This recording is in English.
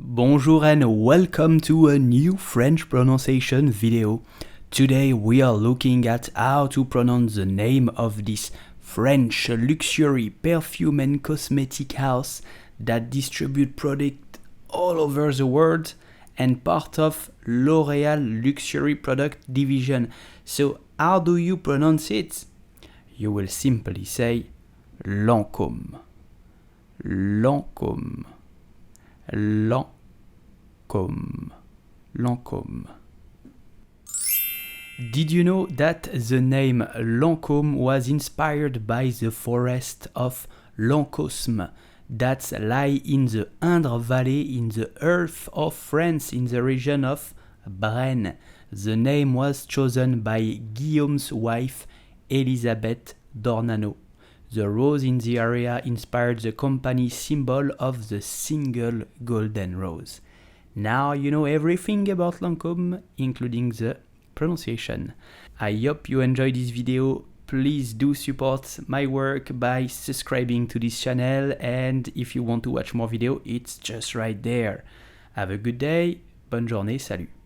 Bonjour and welcome to a new French pronunciation video. Today we are looking at how to pronounce the name of this French luxury perfume and cosmetic house that distribute products all over the world and part of L'Oréal luxury product division. So how do you pronounce it? You will simply say Lancôme. Lancôme. Lancôme. Lancôme. Did you know that the name Lancôme was inspired by the forest of Lancôme that lie in the Indre Valley in the earth of France in the region of Brenne? The name was chosen by Guillaume's wife, Elisabeth d'Ornano. The rose in the area inspired the company symbol of the single golden rose. Now you know everything about Lancôme, including the pronunciation. I hope you enjoyed this video. Please do support my work by subscribing to this channel, and if you want to watch more videos, it's just right there. Have a good day, bonne journée, salut.